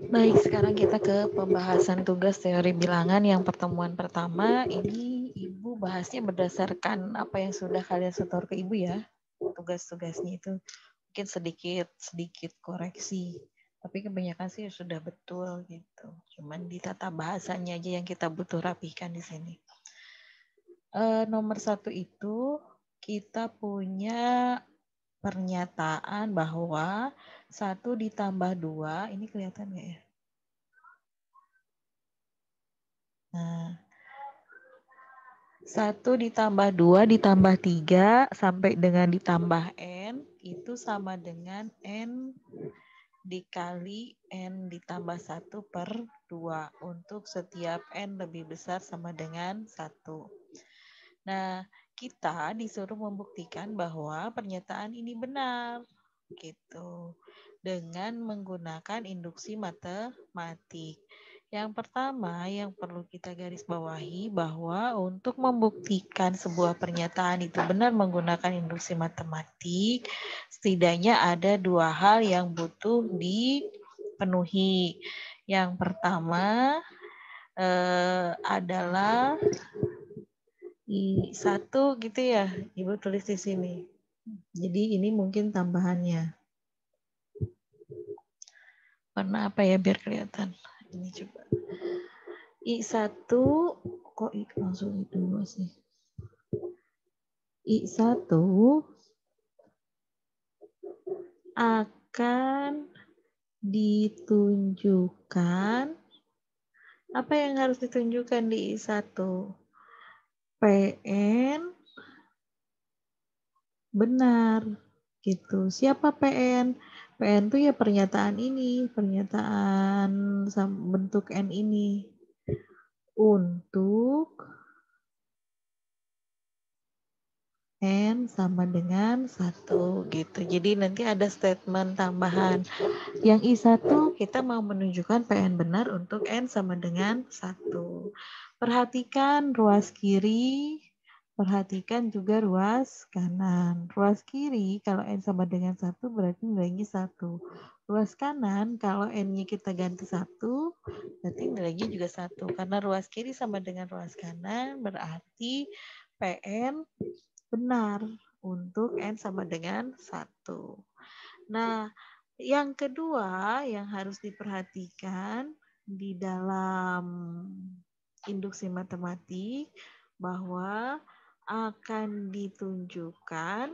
Baik, sekarang kita ke pembahasan tugas teori bilangan yang pertemuan pertama. Ini Ibu bahasnya berdasarkan apa yang sudah kalian setor ke Ibu ya. Tugas-tugasnya itu mungkin sedikit koreksi. Tapi kebanyakan sih sudah betul gitu. Cuman di tata bahasanya aja yang kita butuh rapikan di sini. Nomor 1 itu kita punya pernyataan bahwa 1 ditambah 2, ini kelihatan nggak ya? Nah, 1 ditambah 2 ditambah 3 sampai dengan ditambah N itu sama dengan N dikali N ditambah 1 per 2 untuk setiap N lebih besar sama dengan 1. Nah, kita disuruh membuktikan bahwa pernyataan ini benar gitu dengan menggunakan induksi matematik. Yang pertama yang perlu kita garis bawahi bahwa untuk membuktikan sebuah pernyataan itu benar menggunakan induksi matematik, setidaknya ada 2 hal yang butuh dipenuhi. Yang pertama adalah I1 gitu ya, Ibu tulis di sini. Jadi ini mungkin tambahannya. Warna apa ya biar kelihatan? Ini coba. I1 kok langsung I2 sih. I1 akan ditunjukkan, apa yang harus ditunjukkan di I1? PN benar gitu. Siapa PN? PN itu ya pernyataan ini, pernyataan bentuk N ini. Untuk N sama dengan 1 gitu. Jadi nanti ada statement tambahan. Yang I1 kita mau menunjukkan PN benar untuk N sama dengan 1. Perhatikan ruas kiri, perhatikan juga ruas kanan. Ruas kiri kalau N sama dengan 1 berarti nilainya 1. Ruas kanan kalau N-nya kita ganti 1 berarti nilainya juga 1. Karena ruas kiri sama dengan ruas kanan berarti PN benar untuk N sama dengan 1. Nah, yang kedua yang harus diperhatikan di dalam induksi matematik bahwa akan ditunjukkan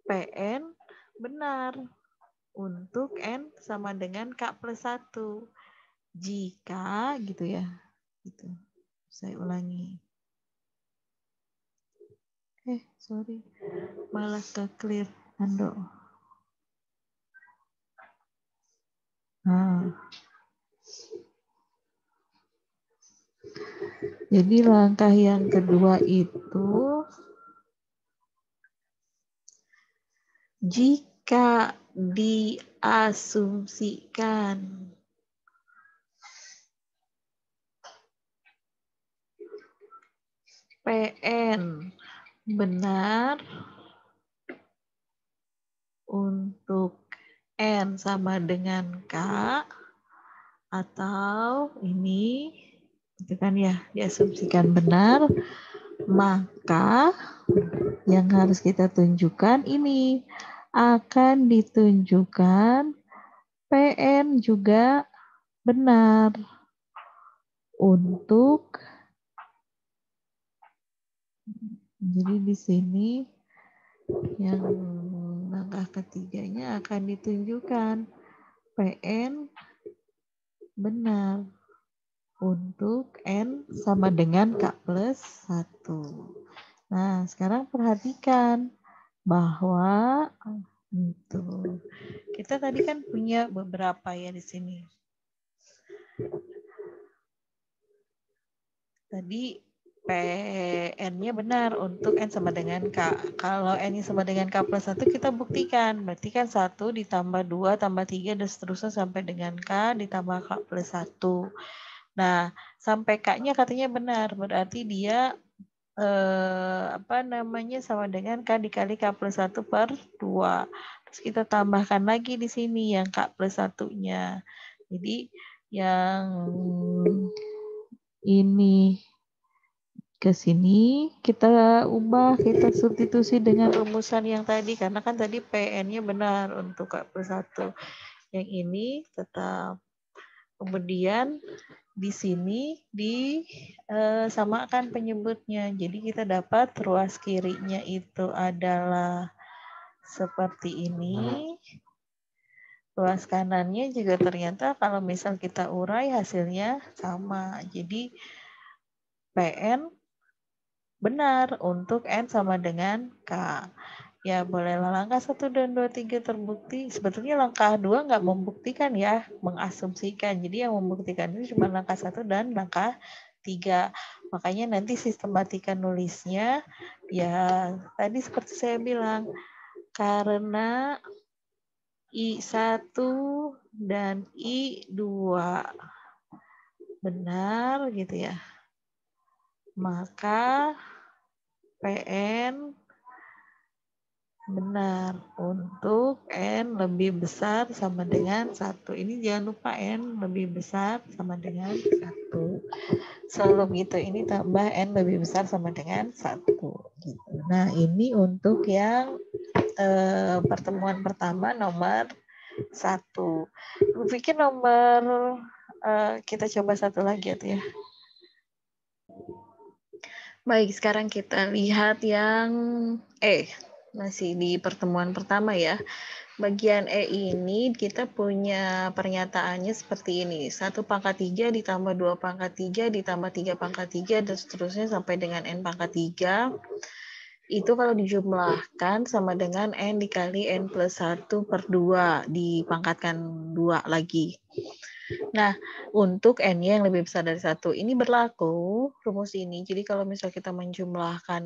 PN benar untuk N sama dengan K plus 1. Jika gitu ya. Gitu. Saya ulangi. Sorry. Malah ke clear. Ando. Jadi langkah yang kedua itu jika diasumsikan PN benar untuk N sama dengan K atau ini itu kan ya diasumsikan benar, maka yang harus kita tunjukkan ini akan ditunjukkan PN juga benar untuk, jadi di sini yang langkah ketiganya akan ditunjukkan PN benar untuk N sama dengan K plus 1. Nah, sekarang perhatikan bahwa itu kita tadi kan punya beberapa ya di sini. Tadi PN-nya benar untuk N sama dengan K. Kalau N-nya sama dengan K plus 1 kita buktikan. Berarti kan 1 ditambah 2 tambah 3 dan seterusnya sampai dengan K ditambah K plus 1. Nah, sampai K-nya katanya benar. Berarti dia sama dengan K dikali K plus 1 per 2. Terus kita tambahkan lagi di sini yang K plus 1-nya. Jadi yang ini ke sini kita ubah, kita substitusi dengan rumusan yang tadi, karena kan tadi PN-nya benar untuk K+1. Yang ini tetap. Kemudian di sini disamakan penyebutnya. Jadi kita dapat ruas kirinya itu adalah seperti ini. Ruas kanannya juga ternyata kalau misal kita urai hasilnya sama. Jadi PN benar untuk N sama dengan K. Ya bolehlah langkah 1 dan 2, 3 terbukti. Sebetulnya langkah 2 nggak membuktikan ya, mengasumsikan. Jadi yang membuktikan itu cuma langkah 1 dan langkah 3. Makanya nanti sistematika nulisnya ya tadi seperti saya bilang, karena I1 dan I2 benar gitu ya, maka PN benar untuk N lebih besar sama dengan 1. Ini jangan lupa N lebih besar sama dengan 1. Selalu gitu, ini tambah N lebih besar sama dengan 1. Gitu. Nah ini untuk yang pertemuan pertama nomor 1. Aku pikir nomor kita coba satu lagi ya. Baik, sekarang kita lihat yang masih di pertemuan pertama ya. Bagian E ini kita punya pernyataannya seperti ini. 1 pangkat 3 ditambah 2 pangkat 3 ditambah 3 pangkat 3 dan seterusnya sampai dengan N pangkat 3. Itu kalau dijumlahkan sama dengan N dikali N plus 1 per 2. Dipangkatkan 2 lagi. Nah, untuk N-nya yang lebih besar dari 1, ini berlaku rumus ini. Jadi kalau misal kita menjumlahkan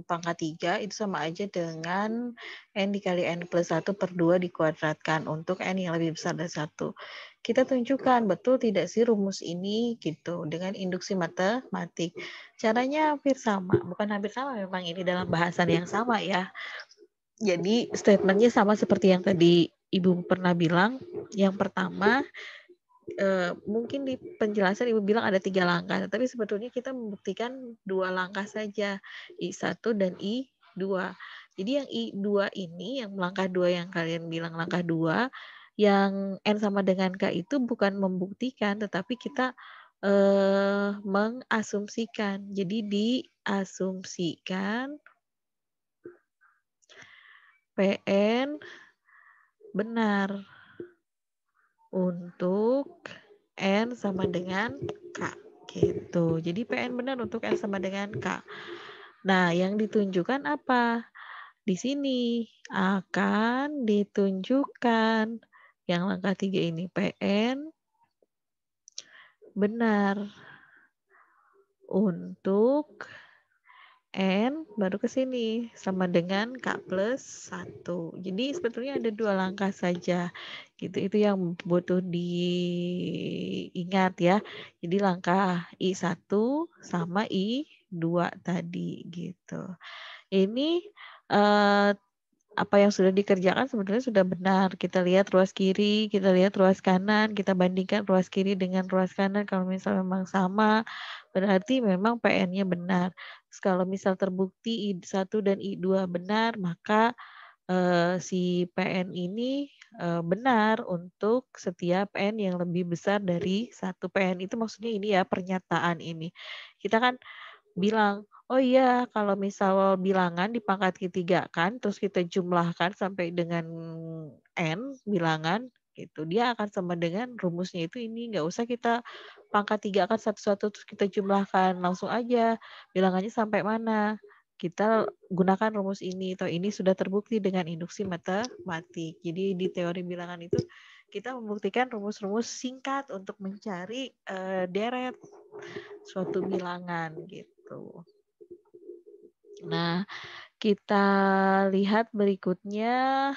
pangkat 3, itu sama aja dengan N dikali N plus 1 per 2 dikuadratkan untuk N yang lebih besar dari 1. Kita tunjukkan betul tidak sih rumus ini gitu dengan induksi matematik. Caranya hampir sama, bukan hampir sama, memang ini dalam bahasan yang sama ya. Jadi statementnya sama seperti yang tadi Ibu pernah bilang. Yang pertama, mungkin di penjelasan Ibu bilang ada 3 langkah, tapi sebetulnya kita membuktikan 2 langkah saja, I1 dan I2. Jadi yang I2 ini, yang langkah 2 yang kalian bilang langkah 2, yang N sama dengan K itu bukan membuktikan, tetapi kita mengasumsikan. Jadi diasumsikan PN benar untuk N sama dengan K gitu. Jadi PN benar untuk N sama dengan K. Nah, yang ditunjukkan apa? Di sini akan ditunjukkan yang langkah 3 ini PN benar untuk N baru ke sini sama dengan K plus 1. Jadi sebetulnya ada 2 langkah saja. Gitu. Itu yang butuh diingat ya. Jadi langkah I1 sama I2 tadi gitu. Ini apa yang sudah dikerjakan sebenarnya sudah benar. Kita lihat ruas kiri, kita lihat ruas kanan, kita bandingkan ruas kiri dengan ruas kanan. Kalau misal memang sama, berarti memang PN-nya benar. Terus kalau misal terbukti I1 dan I2 benar, maka si PN ini benar untuk setiap N yang lebih besar dari 1. PN itu maksudnya ini ya, pernyataan ini. Kita kan bilang, oh iya kalau misal bilangan dipangkat ketiga kan, terus kita jumlahkan sampai dengan N bilangan, gitu. Dia akan sama dengan rumusnya itu ini, nggak usah kita pangkat 3 kan satu-satu terus kita jumlahkan, langsung aja bilangannya sampai mana. Kita gunakan rumus ini, atau ini sudah terbukti dengan induksi matematik. Jadi di teori bilangan itu kita membuktikan rumus-rumus singkat untuk mencari deret suatu bilangan gitu. Nah, kita lihat berikutnya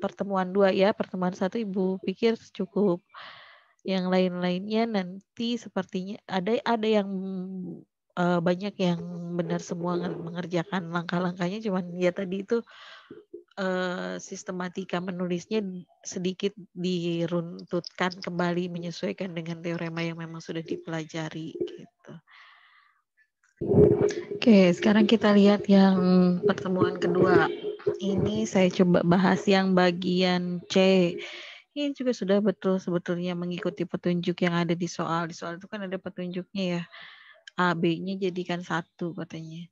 pertemuan 2 ya. Pertemuan 1 Ibu pikir cukup. Yang lain-lainnya nanti sepertinya ada yang banyak yang benar semua mengerjakan langkah-langkahnya, cuman ya tadi itu sistematika menulisnya sedikit diruntutkan kembali menyesuaikan dengan teorema yang memang sudah dipelajari gitu. Oke, sekarang kita lihat yang pertemuan kedua. Ini saya coba bahas yang bagian C. Ini juga sudah betul sebetulnya mengikuti petunjuk yang ada di soal. Di soal itu kan ada petunjuknya ya. A, B-nya jadikan 1 katanya.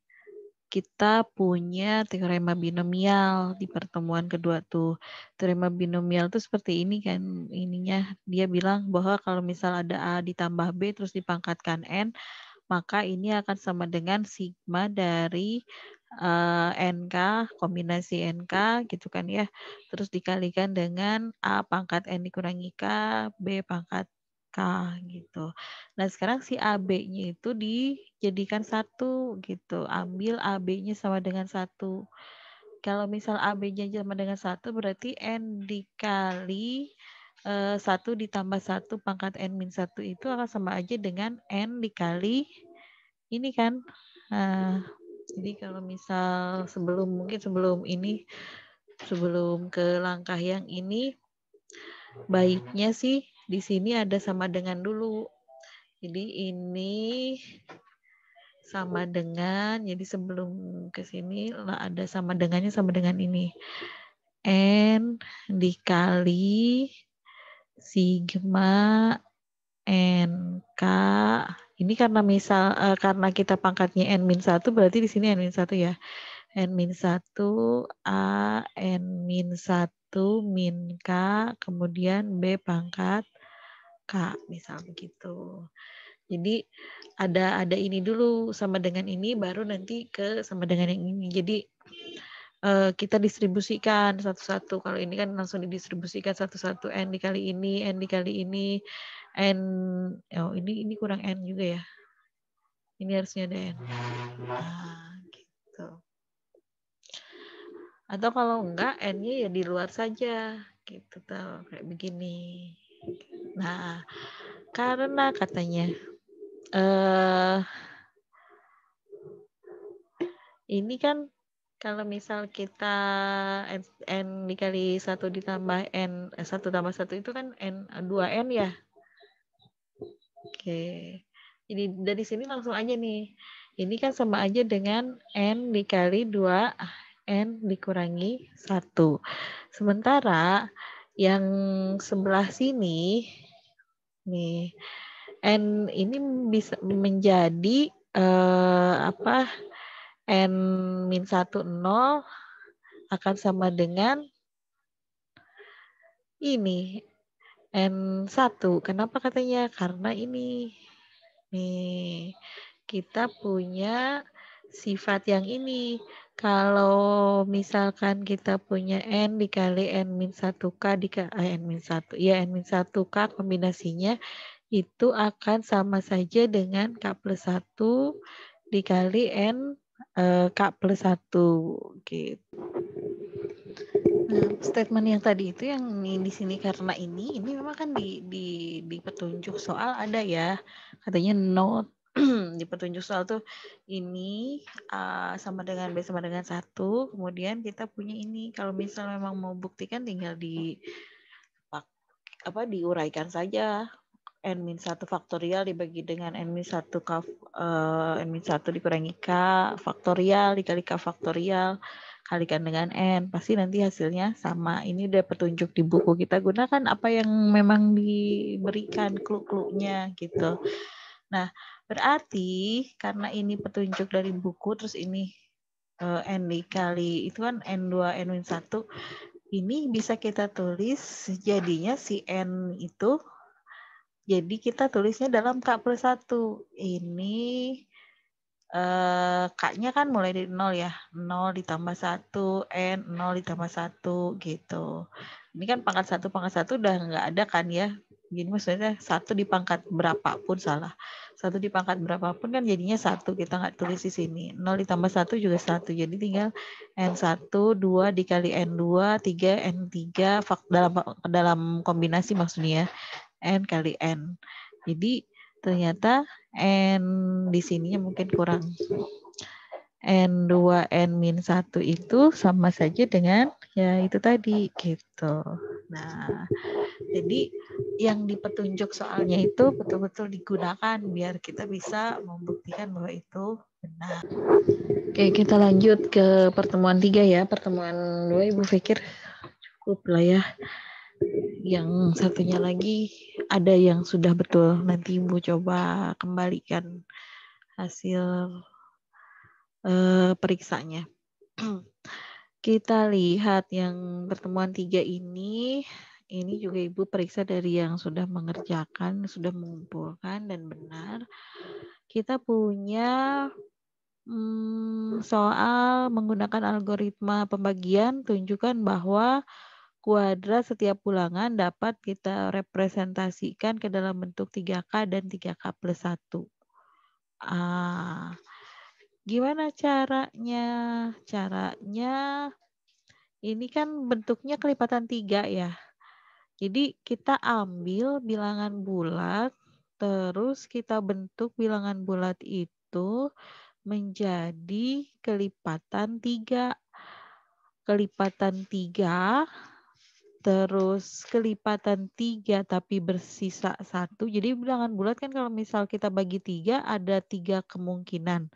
Kita punya teorema binomial di pertemuan kedua tuh. Teorema binomial tuh seperti ini kan ininya. Dia bilang bahwa kalau misal ada A ditambah B terus dipangkatkan N, maka ini akan sama dengan sigma dari NK, kombinasi NK gitu kan ya. Terus dikalikan dengan A pangkat N dikurangi K, B pangkat K gitu. Nah sekarang si AB-nya itu dijadikan 1 gitu. Ambil AB-nya sama dengan 1. Kalau misal AB-nya sama dengan 1 berarti N dikali 1 ditambah 1 pangkat N-1 itu akan sama aja dengan N dikali ini kan. Jadi kalau misal sebelum ini, sebelum ke langkah yang ini, baiknya sih di sini ada sama dengan dulu. Jadi ini sama dengan, jadi sebelum ke sini ada sama dengannya sama dengan ini. N dikali sigma NK. Ini karena misal karena kita pangkatnya N-1 berarti di sini N-1 ya. N-1 A N-1 min K kemudian B pangkat K misal begitu. Jadi ada ini dulu sama dengan ini baru nanti ke sama dengan yang ini. Jadi kita distribusikan satu-satu. Kalau ini kan langsung didistribusikan satu-satu N dikali ini, N dikali ini, N, oh ini kurang N juga ya. Ini harusnya ada N. Nah, gitu. Atau kalau enggak N-nya ya di luar saja. Gitu tuh, kayak begini. Nah, karena katanya ini kan kalau misal kita N dikali 1 ditambah N, 1 tambah 1 itu kan N, 2N ya. Oke. Jadi dari sini langsung aja nih. Ini kan sama aja dengan N dikali 2, N dikurangi 1. Sementara yang sebelah sini, nih, N ini bisa menjadi N-1 0 akan sama dengan ini N1. Kenapa katanya? Karena ini nih kita punya sifat yang ini. Kalau misalkan kita punya N dikali N-1K dikali N-1 ya N-1K kombinasinya itu akan sama saja dengan K plus 1 dikali N K plus 1 gitu. Nah, statement yang tadi itu yang di sini karena ini memang kan di petunjuk soal ada ya. Katanya note di petunjuk soal tuh ini A sama dengan B sama dengan 1. Kemudian kita punya ini. Kalau misal memang mau buktikan tinggal diuraikan saja. N-1 faktorial dibagi dengan N-1 K N-1 dikurangi K faktorial dikali K faktorial kalikan dengan N, pasti nanti hasilnya sama. Ini udah petunjuk di buku, kita gunakan apa yang memang diberikan clue-cluenya gitu. Nah, berarti karena ini petunjuk dari buku, terus ini N dikali, itu kan N2, N-1, ini bisa kita tulis jadinya si N itu, jadi kita tulisnya dalam K plus 1. Ini K-nya kan mulai dari 0 ya. 0 ditambah 1, N, 0 ditambah 1 gitu. Ini kan pangkat 1 udah nggak ada kan ya. Jadi maksudnya 1 di pangkat berapapun salah. 1 di pangkat berapapun kan jadinya 1. Kita nggak tulis di sini. 0 ditambah 1 juga 1. Jadi tinggal N1, 2 dikali N2, 3, N3 dalam kombinasi maksudnya ya. N kali N. Jadi ternyata N di sininya mungkin kurang. N2 N-1 itu sama saja dengan Ya itu tadi gitu. Nah, jadi yang di petunjuk soalnya itu betul-betul digunakan biar kita bisa membuktikan bahwa itu benar. Oke, kita lanjut ke pertemuan 3 ya. Pertemuan 2 Ibu pikir cukup lah ya. Yang satunya lagi ada yang sudah betul. Nanti Ibu coba kembalikan hasil periksanya. Kita lihat yang pertemuan 3 ini juga Ibu periksa dari yang sudah mengerjakan, sudah mengumpulkan dan benar. Kita punya soal menggunakan algoritma pembagian, tunjukkan bahwa kuadrat setiap ulangan dapat kita representasikan ke dalam bentuk 3K dan 3K plus 1. Gimana caranya? Caranya ini kan bentuknya kelipatan 3 ya. Jadi kita ambil bilangan bulat, terus kita bentuk bilangan bulat itu menjadi kelipatan 3. Kelipatan 3, terus kelipatan 3 tapi bersisa 1. Jadi bilangan bulat kan kalau misal kita bagi 3 ada 3 kemungkinan.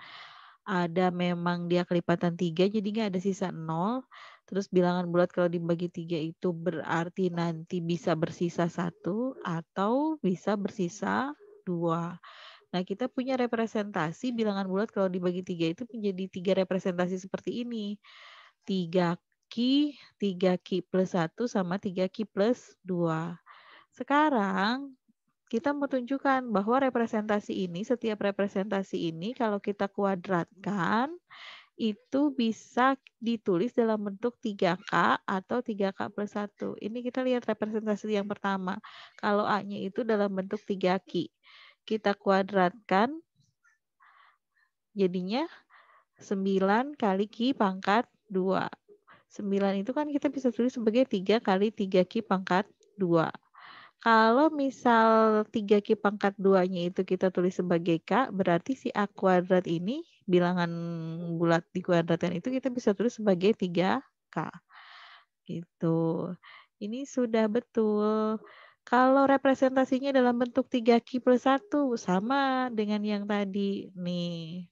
Ada memang dia kelipatan 3 jadi nggak ada sisa 0. Terus bilangan bulat kalau dibagi 3 itu berarti nanti bisa bersisa 1 atau bisa bersisa 2. Nah, kita punya representasi bilangan bulat kalau dibagi 3 itu menjadi 3 representasi seperti ini. 3Q, 3Q plus 1 sama 3Q plus 2. Sekarang kita mau tunjukkan bahwa representasi ini, setiap representasi ini kalau kita kuadratkan, itu bisa ditulis dalam bentuk 3K atau 3K plus 1. Ini kita lihat representasi yang pertama. Kalau A-nya itu dalam bentuk 3Q. Kita kuadratkan, jadinya 9 kali Q pangkat 2. 9 itu kan kita bisa tulis sebagai 3 kali 3Q pangkat 2. Kalau misal 3Q pangkat 2-nya itu kita tulis sebagai K, berarti si A kuadrat ini, bilangan bulat dikuadratkan itu kita bisa tulis sebagai 3K. Gitu. Ini sudah betul. Kalau representasinya dalam bentuk 3Q plus 1, sama dengan yang tadi. Nih.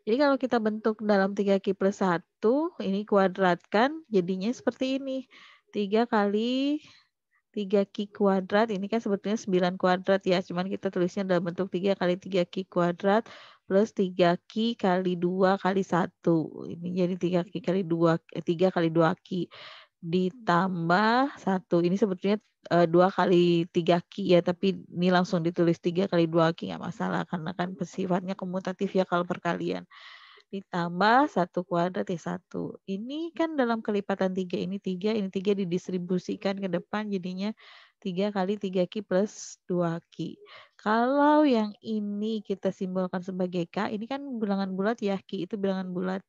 Jadi kalau kita bentuk dalam 3Q plus 1, ini kuadratkan, jadinya seperti ini. 3 kali 3Q kuadrat, ini kan sebetulnya 9 kuadrat ya, cuman kita tulisnya dalam bentuk 3 kali 3Q kuadrat plus 3Q kali 2 kali 1. Ini jadi 3Q kali 2, 3 kali 2Q ditambah 1. Ini sebetulnya 2 kali 3Q ya, tapi ini langsung ditulis 3 kali 2Q nggak masalah, karena kan sifatnya komutatif ya kalau perkalian. Ditambah 1 kuadrat ya 1. Ini kan dalam kelipatan 3, ini 3 didistribusikan ke depan jadinya 3 kali 3Q plus 2Q. Kalau yang ini kita simbolkan sebagai K, ini kan bilangan bulat ya, Q itu bilangan bulat.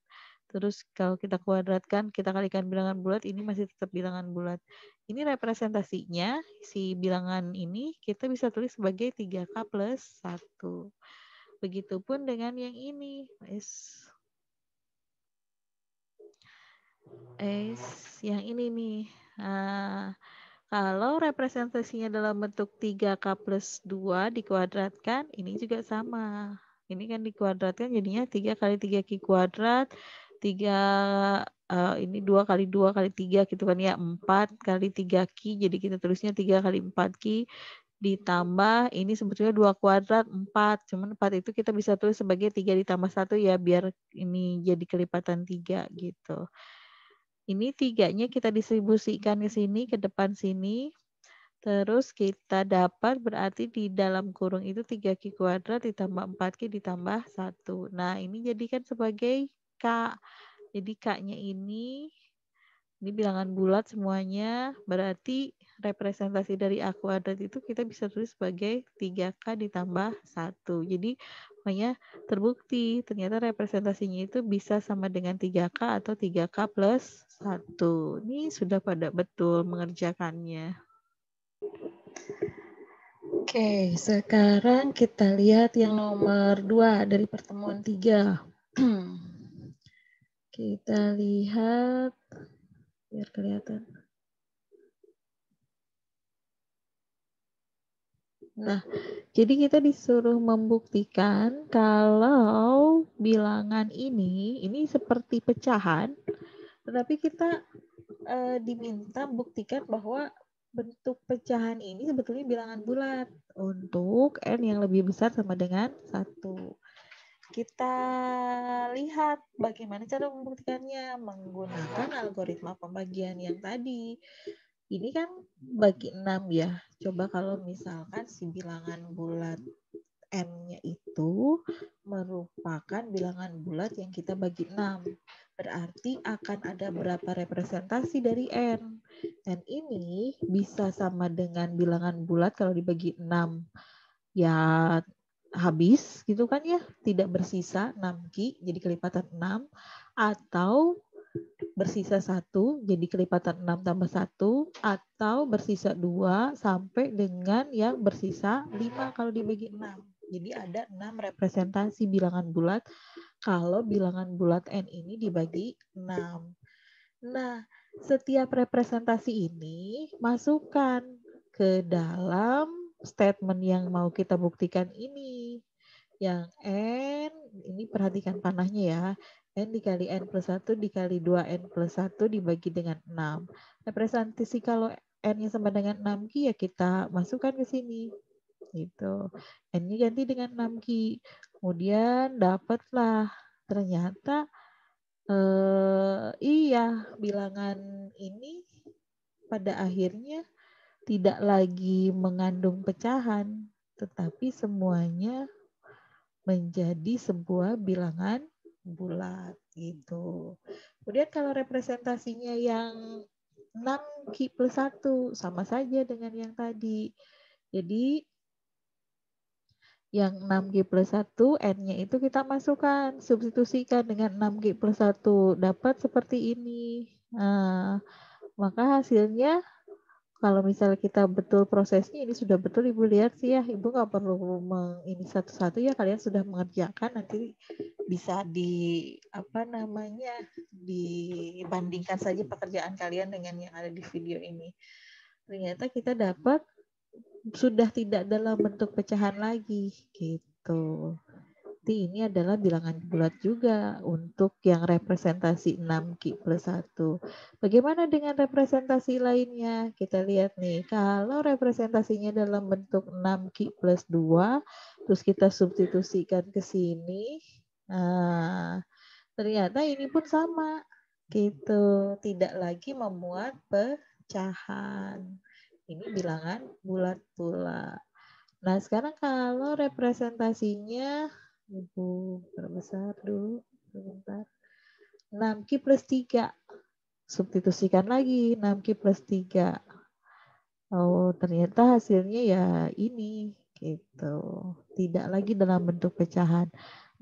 Terus kalau kita kuadratkan, kita kalikan bilangan bulat, ini masih tetap bilangan bulat. Ini representasinya, si bilangan ini kita bisa tulis sebagai 3K plus 1. Begitupun dengan yang ini. Yang ini nih. Nah, kalau representasinya dalam bentuk 3K plus 2 dikuadratkan, ini juga sama. Ini kan dikuadratkan jadinya 3 kali 3Q kuadrat, 3 ini 2 kali 2 kali 3 gitu kan ya, 4 kali 3Q, jadi kita tulisnya 3 kali 4Q, ditambah ini sebetulnya 2 kuadrat 4, cuman 4 itu kita bisa tulis sebagai 3 ditambah 1 ya, biar ini jadi kelipatan 3 gitu. Ini 3-nya kita distribusikan ke sini, ke depan sini. Terus kita dapat berarti di dalam kurung itu 3Q kuadrat ditambah 4Q ditambah 1. Nah, ini jadikan sebagai K. Jadi K-nya ini bilangan bulat semuanya. Berarti representasi dari A kuadrat itu kita bisa tulis sebagai 3K ditambah 1. Jadi makanya terbukti ternyata representasinya itu bisa sama dengan 3K atau 3K plus 1. Ini sudah pada betul mengerjakannya. Oke, sekarang kita lihat yang nomor 2 dari pertemuan 3. Kita lihat biar kelihatan. Nah, jadi kita disuruh membuktikan kalau bilangan ini seperti pecahan, tetapi kita diminta buktikan bahwa bentuk pecahan ini sebetulnya bilangan bulat untuk n yang lebih besar sama dengan 1. Kita lihat bagaimana cara membuktikannya menggunakan algoritma pembagian yang tadi. Ini kan bagi 6 ya. Coba kalau misalkan si bilangan bulat n-nya itu merupakan bilangan bulat yang kita bagi 6. Berarti akan ada berapa representasi dari n. N ini bisa sama dengan bilangan bulat kalau dibagi 6. Ya habis gitu kan ya, tidak bersisa 6Ki jadi kelipatan 6, atau bersisa 1 jadi kelipatan 6 tambah 1, atau bersisa 2 sampai dengan yang bersisa 5 kalau dibagi 6. Jadi ada 6 representasi bilangan bulat kalau bilangan bulat n ini dibagi 6. Nah, setiap representasi ini masukkan ke dalam statement yang mau kita buktikan ini. Yang n, ini perhatikan panahnya ya. N dikali n plus 1 dikali 2n plus 1 dibagi dengan 6. Representasi kalau n-nya sama dengan 6Ki ya kita masukkan ke sini. Gitu. N-nya ganti dengan 6Ki. Kemudian dapatlah ternyata iya bilangan ini pada akhirnya tidak lagi mengandung pecahan, tetapi semuanya menjadi sebuah bilangan bulat gitu. Kemudian kalau representasinya yang 6Ki plus 1 sama saja dengan yang tadi. Jadi yang 6Ki plus 1 N-nya itu kita masukkan, substitusikan dengan 6Ki plus 1, dapat seperti ini. Nah, maka hasilnya kalau misalnya kita betul prosesnya ini sudah betul Ibu lihat sih ya, Ibu nggak perlu ini satu-satu ya, kalian sudah mengerjakan, nanti bisa dibandingkan saja pekerjaan kalian dengan yang ada di video ini. Ternyata kita dapat sudah tidak dalam bentuk pecahan lagi gitu. Jadi ini adalah bilangan bulat juga untuk yang representasi 6Ki plus 1. Bagaimana dengan representasi lainnya? Kita lihat nih, kalau representasinya dalam bentuk 6Ki plus 2, terus kita substitusikan ke sini, nah, ternyata ini pun sama, gitu. Tidak lagi memuat pecahan. Ini bilangan bulat pula. Nah, sekarang kalau representasinya Ibu perbesar dulu sebentar. 6Ki plus 3. Substitusikan lagi 6Ki plus 3. Oh, ternyata hasilnya ya ini gitu. Tidak lagi dalam bentuk pecahan.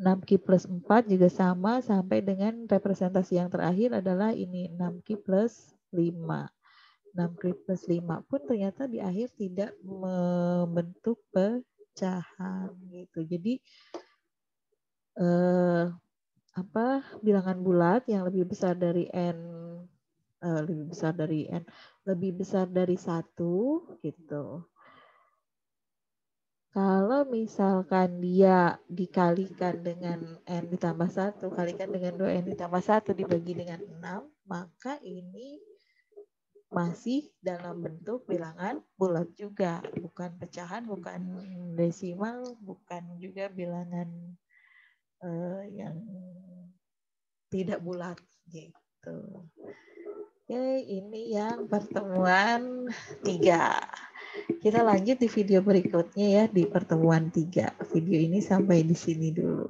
6Ki plus 4 juga sama sampai dengan representasi yang terakhir adalah ini 6Ki plus 5. 6Ki plus 5 pun ternyata di akhir tidak membentuk pecahan gitu. Jadi bilangan bulat yang lebih besar dari n lebih besar dari 1 gitu. Kalau misalkan dia dikalikan dengan n ditambah 1, kalikan dengan 2n ditambah 1 dibagi dengan 6, maka ini masih dalam bentuk bilangan bulat juga, bukan pecahan, bukan desimal, bukan juga bilangan yang tidak bulat gitu. Oke, ini yang pertemuan 3. Kita lanjut di video berikutnya ya, di pertemuan 3. Video ini sampai di sini dulu.